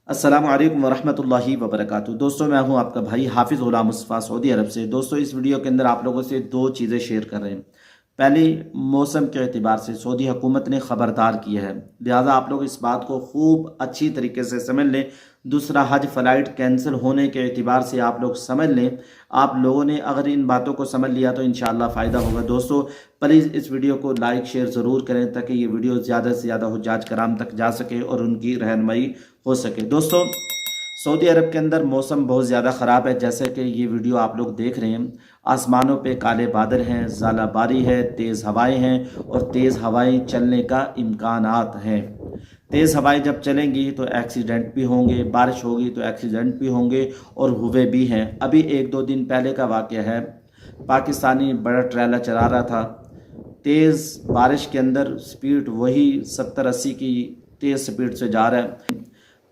अस्सलामु अलैकुम वरहमतुल्लाहि वबरकातुहू। दोस्तों, मैं हूं आपका भाई हाफिज़ गुलाम मुस्तफ़ा सऊदी अरब से। दोस्तों, इस वीडियो के अंदर आप लोगों से दो चीज़ें शेयर कर रहे हैं। पहली, मौसम के एतबार से सऊदी हुकूमत ने ख़बरदार किया है, लिहाजा आप लोग इस बात को खूब अच्छी तरीके से समझ लें। दूसरा, हज फ़्लाइट कैंसिल होने के एतबार से आप लोग समझ लें। आप लोगों ने अगर इन बातों को समझ लिया तो इंशाअल्लाह फ़ायदा होगा। दोस्तों, प्लीज़ इस वीडियो को लाइक शेयर ज़रूर करें ताकि ये वीडियो ज़्यादा से ज़्यादा हुज्जाज कराम तक जा सके और उनकी रहनुमाई हो सके। दोस्तों, सऊदी अरब के अंदर मौसम बहुत ज़्यादा ख़राब है। जैसे कि ये वीडियो आप लोग देख रहे हैं, आसमानों पे काले बादल हैं, ज़ालाबारी है, तेज़ हवाएं हैं और तेज़ हवाएं चलने का इम्कानात हैं। तेज़ हवाएं जब चलेंगी तो एक्सीडेंट भी होंगे, बारिश होगी तो एक्सीडेंट भी होंगे और हुए भी हैं। अभी एक दो दिन पहले का वाक़या है, पाकिस्तानी बड़ा ट्रेलर चला रहा था, तेज़ बारिश के अंदर स्पीड वही 70-80 की तेज़ स्पीड से जा रहा है।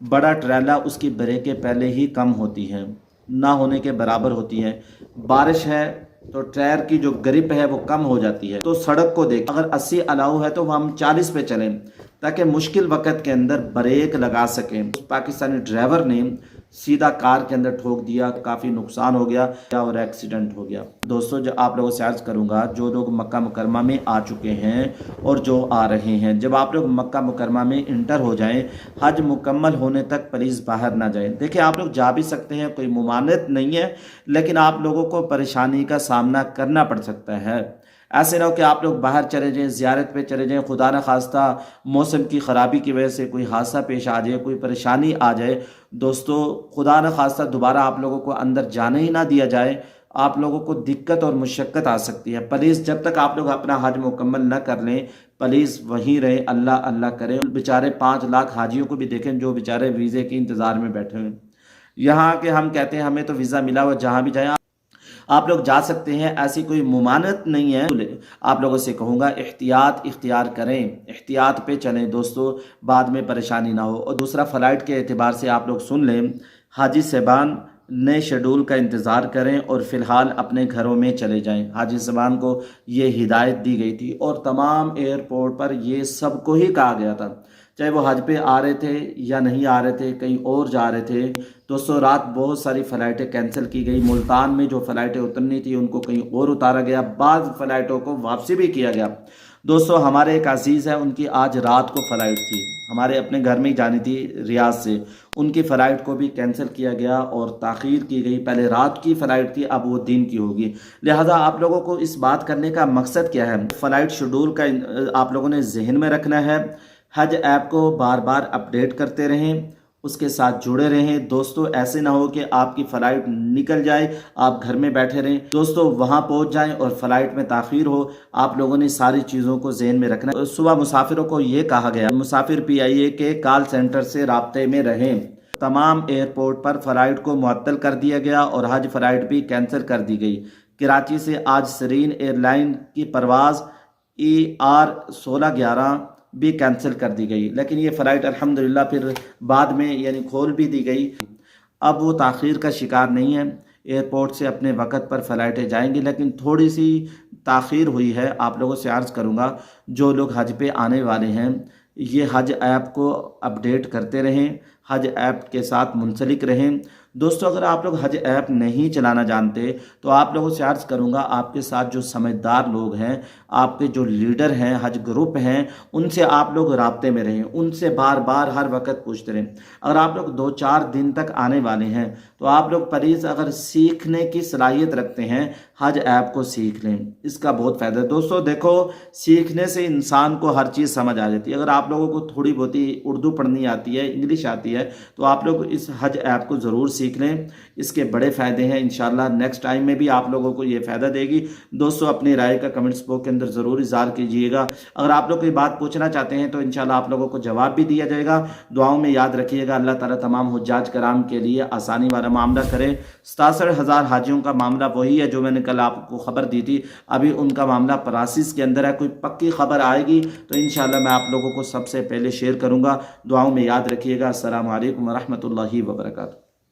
बड़ा ट्रेलर, उसकी ब्रेकें पहले ही कम होती हैं, ना होने के बराबर होती हैं। बारिश है तो टायर की जो ग्रिप है वो कम हो जाती है। तो सड़क को देख, अगर 80 अलाउ है तो हम 40 पे चलें ताकि मुश्किल वक़्त के अंदर ब्रेक लगा सकें। उस पाकिस्तानी ड्राइवर ने सीधा कार के अंदर ठोक दिया, काफ़ी नुकसान हो गया और एक्सीडेंट हो गया। दोस्तों, जो आप लोगों से अर्ज़ करूँगा, जो लोग मक्का मुकरमा में आ चुके हैं और जो आ रहे हैं, जब आप लोग मक्का मुकरमा में इंटर हो जाएं, हज मुकम्मल होने तक प्लीज़ बाहर ना जाएं। देखिए, आप लोग जा भी सकते हैं, कोई मुमानियत नहीं है, लेकिन आप लोगों को परेशानी का सामना करना पड़ सकता है। ऐसे ना हो कि आप लोग बाहर चले जाएं, ज़ियारत पे चले जाएं, खुदा न खास्ता मौसम की ख़राबी की वजह से कोई हादसा पेश आ जाए, कोई परेशानी आ जाए। दोस्तों, खुदा न खास्ता दोबारा आप लोगों को अंदर जाने ही ना दिया जाए, आप लोगों को दिक्कत और मुशक्क़त आ सकती है। प्लीज़ जब तक आप लोग अपना हज मुकम्मल न कर लें, प्लीज़ वहीं रहें, अल्लाह अल्लाह करें। बेचारे 5 लाख हाजियों को भी देखें जो बेचारे वीज़े के इंतज़ार में बैठे हुए हैं। यहाँ के हम कहते हैं हमें तो वीज़ा मिला हुआ, जहाँ भी जाएँ आप लोग जा सकते हैं, ऐसी कोई मुमानत नहीं है। आप लोगों से कहूँगा, एहतियात इख्तियार करें, एहतियात पे चलें दोस्तों, बाद में परेशानी ना हो। और दूसरा, फ़्लाइट के एतबार से आप लोग सुन लें, हाजी साहबान नए शेड्यूल का इंतज़ार करें और फ़िलहाल अपने घरों में चले जाएं। हाजी साहबान को ये हिदायत दी गई थी और तमाम एयरपोर्ट पर ये सबको ही कहा गया था, चाहे वो हज पे आ रहे थे या नहीं आ रहे थे, कहीं और जा रहे थे। दोस्तों, रात बहुत सारी फ़्लाइटें कैंसिल की गई। मुल्तान में जो फ़्लाइटें उतरनी थी उनको कहीं और उतारा गया, बाद फ़्लाइटों को वापसी भी किया गया। दोस्तों, हमारे एक अजीज़ है, उनकी आज रात को फ़्लाइट थी, हमारे अपने घर में ही जानी थी रियाद से, उनकी फ़्लाइट को भी कैंसिल किया गया और ताख़ीर की गई। पहले रात की फ़्लाइट थी, अब वो दिन की होगी। लिहाजा आप लोगों को इस बात करने का मकसद क्या है, फ़्लाइट शेड्यूल का आप लोगों ने जहन में रखना है। हज ऐप को बार बार अपडेट करते रहें, उसके साथ जुड़े रहें। दोस्तों, ऐसे ना हो कि आपकी फ़्लाइट निकल जाए, आप घर में बैठे रहें, दोस्तों वहाँ पहुँच जाएं और फ़्लाइट में ताख़ीर हो। आप लोगों ने सारी चीज़ों को ज़हन में रखना है। सुबह मुसाफिरों को ये कहा गया, मुसाफिर PIA के कॉल सेंटर से राब्ते में रहें। तमाम एयरपोर्ट पर फ़्लाइट को मुअत्तल कर दिया गया और हज फ़्लाइट भी कैंसिल कर दी गई। कराची से आज सरीन एयरलाइन की परवाज़ ER 1611 भी कैंसिल कर दी गई, लेकिन ये फ़्लाइट अल्हम्दुलिल्लाह फिर बाद में यानी खोल भी दी गई। अब वो ताख़ीर का शिकार नहीं है, एयरपोर्ट से अपने वक़्त पर फ़्लाइटें जाएंगी, लेकिन थोड़ी सी ताख़ीर हुई है। आप लोगों से अर्ज़ करूँगा, जो लोग हज पे आने वाले हैं, ये हज ऐप को अपडेट करते रहें, हज ऐप के साथ मुंसलिक रहें। दोस्तों, अगर आप लोग हज ऐप नहीं चलाना जानते तो आप लोगों से अर्ज़ करूँगा, आपके साथ जो समझदार लोग हैं, आपके जो लीडर हैं, हज ग्रुप हैं, उनसे आप लोग राब्ते में रहें, उनसे बार बार हर वक्त पूछते रहें। अगर आप लोग 2-4 दिन तक आने वाले हैं तो आप लोग प्लीज़ अगर सीखने की सलाहियत रखते हैं, हज ऐप को सीख लें, इसका बहुत फ़ायदा है। दोस्तों देखो, सीखने से इंसान को हर चीज़ समझ आ जाती है। अगर आप लोगों को थोड़ी बहुत ही उर्दू पढ़नी आती है, इंग्लिश आती है, तो आप लोग इस हज ऐप को ज़रूर सीख लें, इसके बड़े फ़ायदे हैं। इंशाल्लाह नेक्स्ट टाइम में भी आप लोगों को ये फ़ायदा देगी। दोस्तों, अपनी राय का कमेंट्स बॉक्स के अंदर ज़रूर इज़हार कीजिएगा। अगर आप लोग कोई बात पूछना चाहते हैं तो इंशाल्लाह आप लोगों को जवाब भी दिया जाएगा। दुआओं में याद रखिएगा। अल्लाह ताला तमाम हुज्जाज कराम के लिए आसानी वाला मामला करे। 67,000 हाजियों का मामला वही है जो मैंने कल आपको खबर दी थी, अभी उनका मामला प्रोसेस के अंदर है। कोई पक्की खबर आएगी तो इंशाल्लाह मैं आप लोगों को सबसे पहले शेयर करूँगा। दुआओं में याद रखिएगा। अस्सलामु अलैकुम वरहमतुल्लाहि वबरकातुहू।